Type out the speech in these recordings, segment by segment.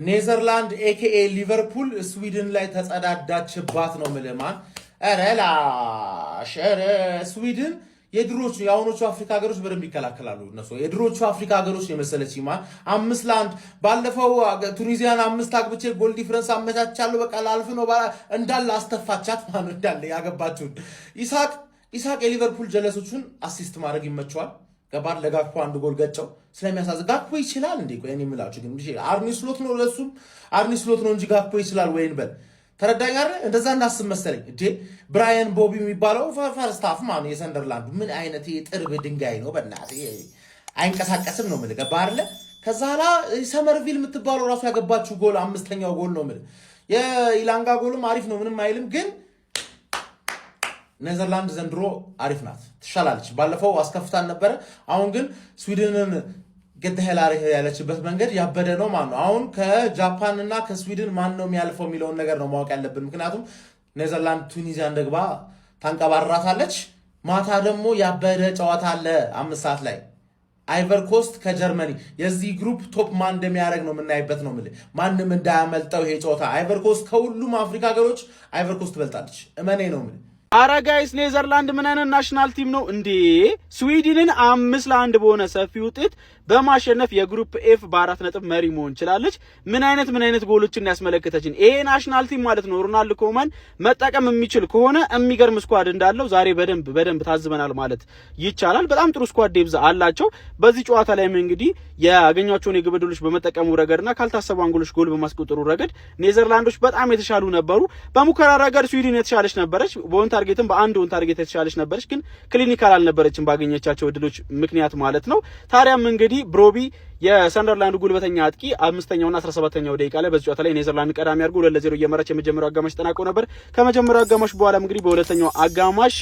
ኔዘርላንድ ኤኬኤ ሊቨርፑል ስዊድን ላይ ተጸዳዳችባት ነው ምልማን ኧረ ስዊድን የድሮቹ የአሁኖቹ አፍሪካ ሀገሮች በደንብ ይከላከላሉ እነሱ የድሮቹ አፍሪካ ሀገሮች የመሰለች ማን 5-1 ባለፈው ቱኒዚያን 5 አግብቼ ጎል ዲፈረንስ አመቻቻለሁ በቃ ላልፍ ነው እንዳለ አስተፋቻት ማን እንዳለ ያገባችሁ ኢሳቅ የሊቨርፑል ጀለሶቹን አሲስት ማድረግ ይመቸዋል ገባር ለጋክፖ አንድ ጎል ገጨው ስለሚያሳዝ ጋክፖ ይችላል እንዴ ቆይ እኔ የምላችሁ ግን አርኒ ስሎት ነው ለሱም አርኒ ስሎት ነው እንጂ ጋክፖ ይችላል ወይን በል ተረዳኝ አይደል እንደዛ እንዳስብ መሰለኝ እንዴ ብራያን ቦቢ የሚባለው ፈርስት ሃፍ ማን የሰንደርላንድ ምን አይነት የጥርብ ድንጋይ ነው በእናት አይንቀሳቀስም ነው ማለት ገባርለ ከዛላ ሰመርቪል የምትባለው ራሱ ያገባችሁ ጎል አምስተኛው ጎል ነው ማለት የኢላንጋ ጎልም አሪፍ ነው ምንም አይልም ግን ኔዘርላንድ ዘንድሮ አሪፍ ናት ትሻላለች ባለፈው አስከፍታን ነበር አሁን ግን ስዊድንን ገደህላሪ ያለችበት መንገድ ያበደ ነው ማለት ነው አሁን ከጃፓን እና ከስዊድን ማን ነው የሚያልፈው የሚለው ነገር ነው ማወቅ ያለብን ምክንያቱም ኔዘርላንድ ቱኒዚያን ደግባ ታንቀባራታለች ማታ ደግሞ ያበደ ጨዋታ አለ 5 ሰዓት ላይ አይቨር ኮስት ከጀርመኒ የዚህ ግሩፕ ቶፕ ማን እንደሚያደርግ ነው የምናይበት ነው ማለት ማንንም እንዳያመልጠው ይሄ ጨዋታ አይቨር ኮስት ከሁሉም አፍሪካ ሀገሮች አይቨር ኮስት ትበልጣለች እመኔ ነው ማለት አረ ጋይስ ኔዘርላንድ ምን አይነት ናሽናል ቲም ነው እንዴ ስዊድንን 5-1 በሆነ ሰፊ ውጤት በማሸነፍ የግሩፕ ኤፍ በ4 ነጥብ መሪ መሆን ይችላልች ምን አይነት ጎሎችን ያስመለከተችን ይሄ ናሽናል ቲም ማለት ነው ሮናልድ ኮማን መጠቀም የሚችል ከሆነ የሚገርም ስኳድ እንዳለው ዛሬ በደንብ ታዝበናል ማለት ይቻላል በጣም ጥሩ ስኳድ ዴብዝ አላቸው በዚህ ጨዋታ ላይም እንግዲህ ያገኛቸውን የግብ ዕድሎች በመጠቀሙ ረገድና ካልታሰቡ አንጎሎች ጎል በማስቆጠሩ ረገድ ኔዘርላንዶች በጣም የተሻሉ ነበሩ በሙከራ ረገድ ስዊድን የተሻለች ነበረች ታርጌትም በአንድ ወን ታርጌት የተሻለች ነበርሽ ግን ክሊኒካል አልነበረችም ባገኘቻቸው እድሎች ምክንያት ማለት ነው ታዲያም እንግዲህ ብሮቢ የሰንደርላንድ ጉልበተኛ አጥቂ 5ኛውና 17ኛው ደቂቃ ላይ በዚህ ጨዋታ ላይ ኔዘርላንድ ቀዳሚ አድርጎ 2-0 እየመራች የመጀመሪያው አጋማሽ ተጠናቆ ነበር ከመጀመሪያው አጋማሽ በኋላም እንግዲህ በሁለተኛው አጋማሽ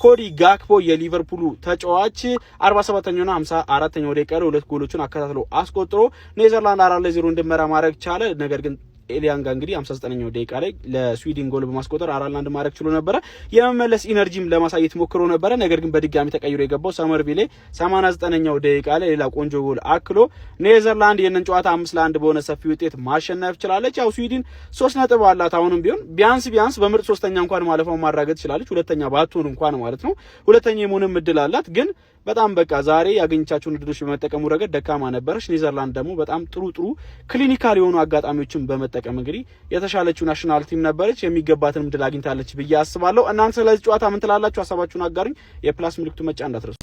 ኮዲ ጋክፖ የሊቨርፑሉ ተጫዋች 47ኛውና 54ኛው ደቂቃ ላይ ሁለት ጎሎችን አከታትሎ አስቆጥሮ ኔዘርላንድ 4-0 እንዲመራ ማድረግ ቻለ ነገር ግን ኤሊያንጋ እንግዲህ 59ኛው ደቂቃ ላይ ለስዊድን ጎል በማስቆጠር 4-1 ማድረግ ችሎ ነበር የመመለስ ኢነርጂም ለማሳየት ሞክሮ ነበር ነገር ግን በድጋሚ ተቀይሮ የገባው ሰመርቪሌ 89ኛው ደቂቃ ላይ ሌላ ቆንጆ ጎል አክሎ ኔዘርላንድ የነን ጨዋታ 5-1 በሆነ ሰፊ ውጤት ማሸነፍ ችላለች ያው ስዊድን 3 ነጥብ አላት አሁንም ቢሆን ቢያንስ በምርጥ ሶስተኛ እንኳን ማለፈው ማራገጥ ይችላልች ሁለተኛ ባትሆን እንኳን ማለት ነው ሁለተኛ የመሆንም እድል አላት ግን በጣም በቃ ዛሬ ያገኘቻቸውን እድሎች በመጠቀሙ ረገድ ደካማ ነበርሽ ኔዘርላንድ ደግሞ በጣም ጥሩ ክሊኒካል የሆኑ አጋጣሚዎችን በመጠቀም እንግዲህ የተሻለችው ናሽናል ቲም ነበረች የሚገባትን እድል አግኝታለች ብዬ አስባለሁ እናንተ ስለዚህ ጨዋታ ምን ትላላችሁ ሐሳባችሁን አጋሩኝ የፕላስ ምልክቱ መጫ እንዳትረሱ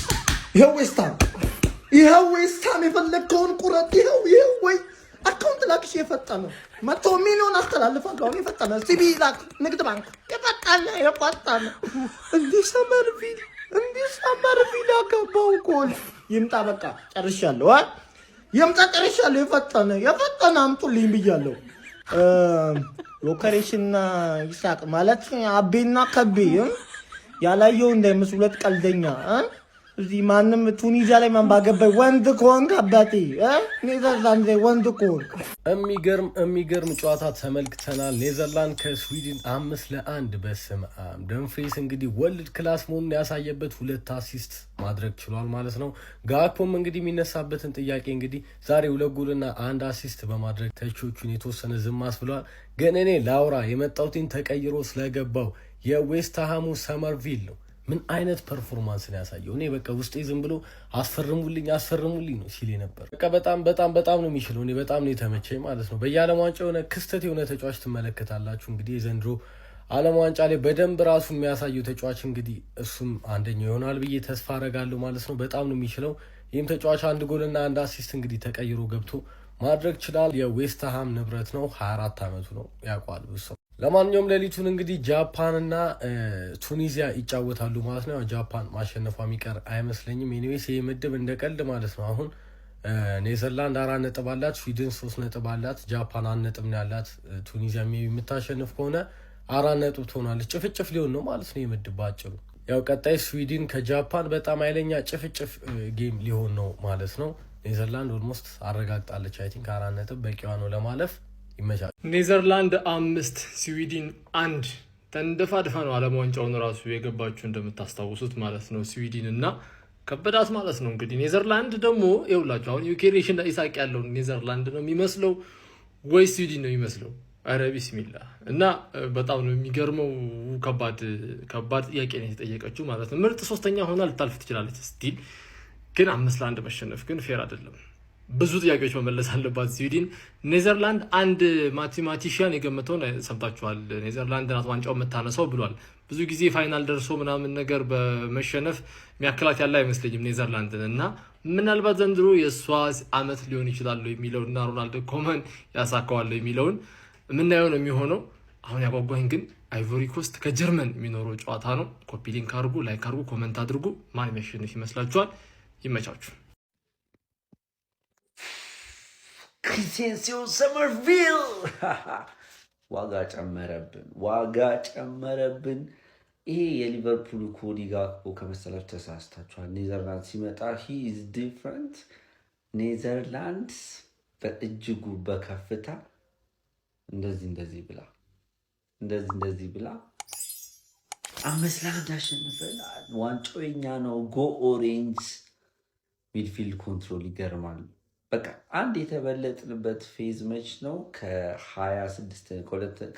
ይሄው ዌስታም የፈለከውን ቁረጥ ይሄው ወይ አካውንት ላክሽ የፈጠነ 100 ሚሊዮን አስተላልፋለሁ አሁን የፈጠነ ሲቢ ላክ ንግድ ባንክ የፈጠነ እንዴ ሰመርቪል አገባው ጎል ይምጣ በቃ ጨርሻለሁ የፈጠነ አምጡልኝ ብያለሁ ሎከሬሽንና ይሳቅ ማለት አቤና ከቤ ያላየው እንደምስለት ቀልደኛ እዚህ ማንም ቱኒዚያ ላይ ማን ባገባይ ወንድ ኮንክ አባቴ ኔዘርላንድ ላይ ወንድ ኮንክ የሚገርም ጨዋታ ተመልክተናል ኔዘርላንድ ከስዊድን 5-1 በስም ደምፍሪስ እንግዲህ ወርልድ ክላስ መሆኑን ያሳየበት 2 አሲስት ማድረግ ችሏል ማለት ነው ጋክፖም እንግዲህ የሚነሳበትን ጥያቄ እንግዲህ ዛሬ 2 ጎልና 1 አሲስት በማድረግ ተቾቹን የተወሰነ ዝም አስብሏል ግን እኔ ላውራ የመጣውቲን ተቀይሮ ስለገባው የዌስትሃሙ ሰመርቪል ነው ምን አይነት ፐርፎርማንስ ነው ያሳየው እኔ በቃ ውስጤ ዝም ብሎ አስፈርሙልኝ ነው ሲል ነበር በቃ በጣም ነው የሚችለው እኔ በጣም ነው የተመቸኝ ማለት ነው በየዓለም ዋንጫ የሆነ ክስተት የሆነ ተጫዋች ትመለከታላችሁ እንግዲህ የዘንድሮ ዓለም ዋንጫ ላይ በደንብ ራሱ የሚያሳየው ተጫዋች እንግዲህ እሱም አንደኛው ይሆናል ብዬ ተስፋ አደርጋለሁ ማለት ነው በጣም ነው የሚችለው ይህም ተጫዋች 1 ጎልና 1 አሲስት እንግዲህ ተቀይሮ ገብቶ ማድረግ ይችላል የዌስትሃም ንብረት ነው 24 አመቱ ነው ያቋል ብዙ ለማንኛውም ሌሊቱን እንግዲህ ጃፓንና ቱኒዚያ ይጫወታሉ ማለት ነው ጃፓን ማሸነፏ የሚቀር አይመስለኝም ኤኒዌይስ ይሄ ምድብ እንደቀልድ ማለት ነው አሁን ኔዘርላንድ 4 ነጥብ አላት ስዊድን 3 ነጥብ አላት ጃፓን 1 ነጥብ ነው ያላት ቱኒዚያ የምታሸንፍ ከሆነ 4 ነጥብ ትሆናለች ጭፍጭፍ ሊሆን ነው ማለት ነው የምድብ ባጭሩ ያው ቀጣይ ስዊድን ከጃፓን በጣም ኃይለኛ ጭፍጭፍ ጌም ሊሆን ነው ማለት ነው ኔዘርላንድ ኦልሞስት አረጋግጣለች አይ ቲንክ 4 ነጥብ በቂዋ ነው ለማለፍ ይመቻል ኔዘርላንድ 5 ስዊድን 1 ተንደፋድፋ ነው ዓለም ዋንጫውን ራሱ የገባችሁ እንደምታስታውሱት ማለት ነው ስዊድን እና ከበዳት ማለት ነው እንግዲህ ኔዘርላንድ ደግሞ ይውላችሁ አሁን ዩኬሬሽን ኢሳቅ ያለው ኔዘርላንድ ነው የሚመስለው ወይ ስዊድን ነው የሚመስለው? አረ ቢስሚላ። እና በጣም ነው የሚገርመው። ከባድ ጥያቄ ነው የተጠየቀችው ማለት ነው። ምርጥ ሶስተኛ ሆና ልታልፍ ትችላለች ስቲል፣ ግን 5-1 መሸነፍ ግን ፌር አይደለም። ብዙ ጥያቄዎች መመለስ አለባት ስዊድን። ኔዘርላንድ አንድ ማቴማቲሽያን የገመተውን ሰምታችኋል። ኔዘርላንድ ናት ዋንጫው የምታነሳው ብሏል። ብዙ ጊዜ ፋይናል ደርሶ ምናምን ነገር በመሸነፍ የሚያክላት ያለ አይመስለኝም ኔዘርላንድን። እና ምናልባት ዘንድሮ የእሷ አመት ሊሆን ይችላል የሚለው እና ሮናልዶ ኮመን ያሳካዋል የሚለውን የምናየው ነው የሚሆነው። አሁን ያጓጓኝ ግን አይቮሪ ኮስት ከጀርመን የሚኖረው ጨዋታ ነው። ኮፒ ሊንክ አድርጉ፣ ላይክ አድርጉ፣ ኮመንት አድርጉ። ማን የሚያሸንፍ ይመስላችኋል? ይመቻችሁ። ክሪስቴንሲዮ ሰመርቪል ዋጋ ጨመረብን። ይሄ የሊቨርፑል ኮዲ ጋክፖ ከመሰላችሁ ተሳስታችኋል። ኔዘርላንድ ሲመጣ ሂ ኢዝ ዲፍረንት። ኔዘርላንድስ በእጅጉ በከፍታ እንደዚህ ብላ 5-1 አሸንፈናል። ዋንጫው የኛ ነው። ጎ ኦሬንጅ። ሚድፊልድ ኮንትሮል ይገርማል። በቃ አንድ የተበለጥንበት ፌዝ መች ነው?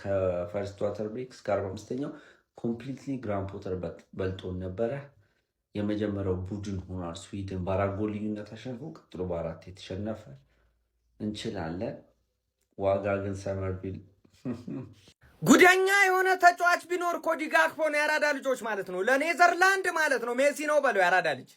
ከፈርስት ዋተር ብሬክ እስከ 45ኛው ኮምፕሊትሊ ግራን ፖተር በልጦን ነበረ። የመጀመሪያው ቡድን ሆኗል ስዊድን በ4 ጎል ልዩነት አሸንፎ፣ ቀጥሎ በ4 የተሸነፈ። እንችላለን። ዋጋ ግን ሰመርቪል ጉደኛ የሆነ ተጫዋች ቢኖር ኮዲ ጋክፖ ነው። የአራዳ ልጆች ማለት ነው። ለኔዘርላንድ ማለት ነው ሜሲ ነው በለው። የአራዳ ልጅ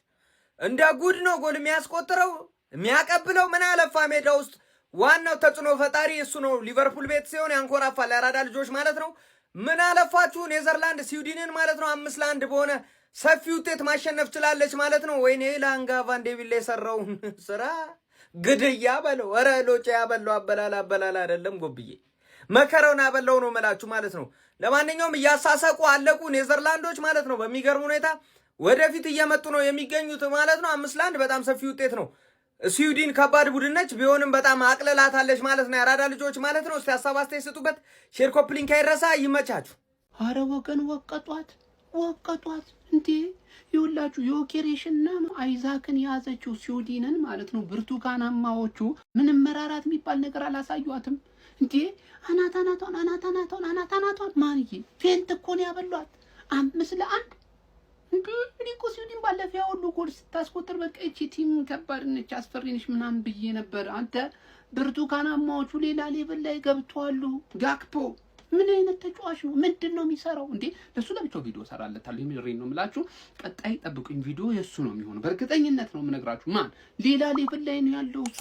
እንደ ጉድ ነው ጎል የሚያስቆጥረው የሚያቀብለው። ምን አለፋ ሜዳ ውስጥ ዋናው ተጽዕኖ ፈጣሪ እሱ ነው። ሊቨርፑል ቤት ሲሆን ያንኮራፋል። የአራዳ ልጆች ማለት ነው። ምን አለፋችሁ ኔዘርላንድ ስዊድንን ማለት ነው 5-1 በሆነ ሰፊ ውጤት ማሸነፍ ችላለች ማለት ነው። ወይኔ ላንጋ ቫንዴቪል የሰራውን ስራ ግድያ በለው። ኧረ ሎጬ ያበለው አበላል አይደለም ጎብዬ መከረውን ያበለው ነው መላችሁ ማለት ነው። ለማንኛውም እያሳሰቁ አለቁ ኔዘርላንዶች ማለት ነው። በሚገርም ሁኔታ ወደፊት እየመጡ ነው የሚገኙት ማለት ነው። 5-1 በጣም ሰፊ ውጤት ነው። ስዊድን ከባድ ቡድን ነች፣ ቢሆንም በጣም አቅልላታለች ማለት ነው። የአራዳ ልጆች ማለት ነው። እስቲ ሀሳብ አስተያየት ስጡበት። ሼር ኮፕሊንክ አይረሳ። ይመቻችሁ። አረ ወገን ወቀጧት እንዴ! ይኸውላችሁ የኦኬሬሽንና አይዛክን የያዘችው ስዊድንን ማለት ነው። ብርቱካናማዎቹ ምንም መራራት የሚባል ነገር አላሳዩአትም እንዴ! አናታናቷን ማንዬ ፌንት እኮ ነው ያበሏት 5-1 እኔ እኮ ስዊድን ባለፈው ያው ሁሉ ጎል ስታስቆጥር በቃ እቺ ቲም ከባድ ነች አስፈሪ ነች ምናምን ብዬ ነበር። አንተ ብርቱካናማዎቹ ሌላ ሌቭል ላይ ገብተዋል። ጋክፖ ምን አይነት ተጫዋች ነው? ምንድን ነው የሚሰራው እንዴ? ለሱ ለብቻው ቪዲዮ ሰራለታል። የሚረኝ ነው የምላችሁ። ቀጣይ ጠብቁኝ፣ ቪዲዮ የሱ ነው የሚሆነው። በእርግጠኝነት ነው የምነግራችሁ። ማን ሌላ ሌቭል ላይ ነው ያለው እሱ።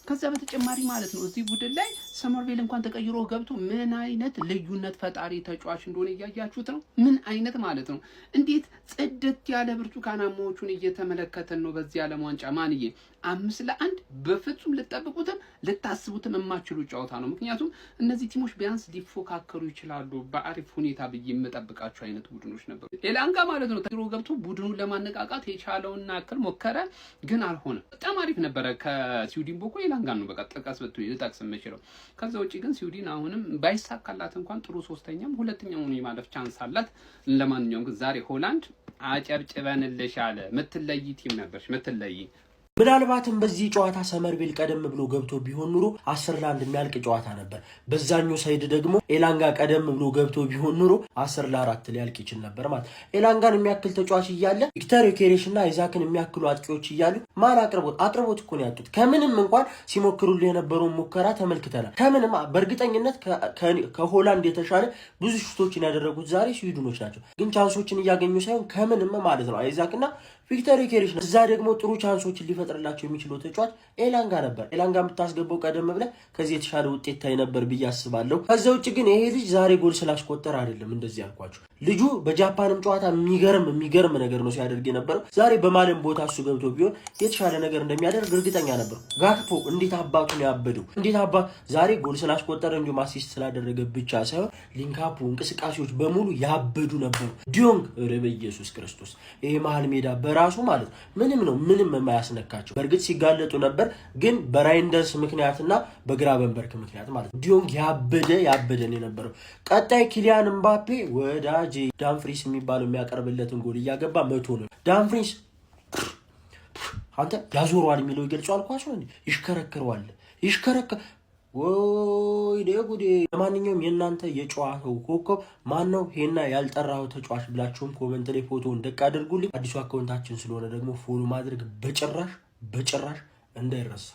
ከዛ በተጨማሪ ማለት ነው እዚህ ቡድን ላይ ሰመርቬል እንኳን ተቀይሮ ገብቶ ምን አይነት ልዩነት ፈጣሪ ተጫዋች እንደሆነ እያያችሁት ነው። ምን አይነት ማለት ነው እንዴት ጽድት ያለ ብርቱካናማዎቹን እየተመለከተን ነው በዚህ ዓለም ዋንጫ። ማንዬ 5-1 በፍጹም ልትጠብቁትም ልታስቡትም የማትችሉ ጨዋታ ነው። ምክንያቱም እነዚህ ቲሞች ቢያንስ ሊፎካከሩ ይችላሉ በአሪፍ ሁኔታ ብዬ የምጠብቃቸው አይነት ቡድኖች ነበሩ። ኤላንጋ ማለት ነው ተቀይሮ ገብቶ ቡድኑን ለማነቃቃት የቻለውና ያክል ሞከረ፣ ግን አልሆነም። በጣም አሪፍ ነበረ ከስዊድን ቦኮ ኤላንጋ ነው በቃ ጥቀስ በትይ ልጠቅስ የምችለው። ከዛ ውጪ ግን ስዊድን አሁንም ባይሳካላት እንኳን ጥሩ ሶስተኛም ሁለተኛውን የማለፍ ቻንስ አላት። ለማንኛውም ግን ዛሬ ሆላንድ አጨብጭበንልሻል። ምትለይ ቲም ነበርሽ ምትለይ። ምናልባትም በዚህ ጨዋታ ሰመርቪል ቀደም ብሎ ገብቶ ቢሆን ኑሮ 10-1 የሚያልቅ ጨዋታ ነበር። በዛኛው ሳይድ ደግሞ ኤላንጋ ቀደም ብሎ ገብቶ ቢሆን ኑሮ 10-4 ሊያልቅ ይችል ነበር ማለት። ኤላንጋን የሚያክል ተጫዋች እያለ ቪክተር ዮኬሬሽ እና አይዛክን የሚያክሉ አጥቂዎች እያሉ ማን አቅርቦት እኮ ነው ያጡት። ከምንም እንኳን ሲሞክሩልህ የነበረውን ሙከራ ተመልክተናል። ከምንም በእርግጠኝነት ከሆላንድ የተሻለ ብዙ ሹቶችን ያደረጉት ዛሬ ስዊድኖች ናቸው። ግን ቻንሶችን እያገኙ ሳይሆን ከምንም ማለት ነው አይዛክና ቪክተር ዮኬሬሽ ነው። እዛ ደግሞ ጥሩ ቻንሶችን ሊፈጥርላቸው የሚችለው ተጫዋች ኤላንጋ ነበር። ኤላንጋ የምታስገባው ቀደም ብለህ ከዚህ የተሻለ ውጤት ታይ ነበር ብዬ አስባለሁ። ከዛ ውጭ ግን ይሄ ልጅ ዛሬ ጎል ስላስቆጠረ አይደለም እንደዚህ ያልኳቸው። ልጁ በጃፓንም ጨዋታ የሚገርም ነገር ነው ሲያደርግ የነበረው። ዛሬ በማለም ቦታ እሱ ገብቶ ቢሆን የተሻለ ነገር እንደሚያደርግ እርግጠኛ ነበር። ጋክፖ እንዴት አባቱ ነው ያበደው! ዛሬ ጎል ስላስቆጠረ እንጂ አሲስት ስላደረገ ብቻ ሳይሆን ሊንካፑ እንቅስቃሴዎች በሙሉ ያበዱ ነበሩ። ዲዮንግ በኢየሱስ ክርስቶስ ይሄ መሀል ሜዳ በራሱ ማለት ምንም የማያስነካቸው። በእርግጥ ሲጋለጡ ነበር፣ ግን በራይንደርስ ምክንያትና በግራቨንበርክ ምክንያት ማለት ዲዮንግ ያበደን የነበረው። ቀጣይ ኪሊያን ምባፔ ወዳጄ ዳንፍሪስ የሚባለው የሚያቀርብለትን ጎል እያገባ 100 ነው። ዳንፍሪስ አንተ ያዞረዋል የሚለው ይገልጸዋል። ኳስ ነው ይሽከረክረዋል። ወይ ደጉዴ። ለማንኛውም የእናንተ የጨዋታው ኮከብ ማን ነው? ሄና ያልጠራው ተጫዋች ብላችሁም ኮሜንት ላይ ፎቶ እንደቅ አድርጉልኝ። አዲሱ አካውንታችን ስለሆነ ደግሞ ፎሎ ማድረግ በጭራሽ እንዳይረሳ።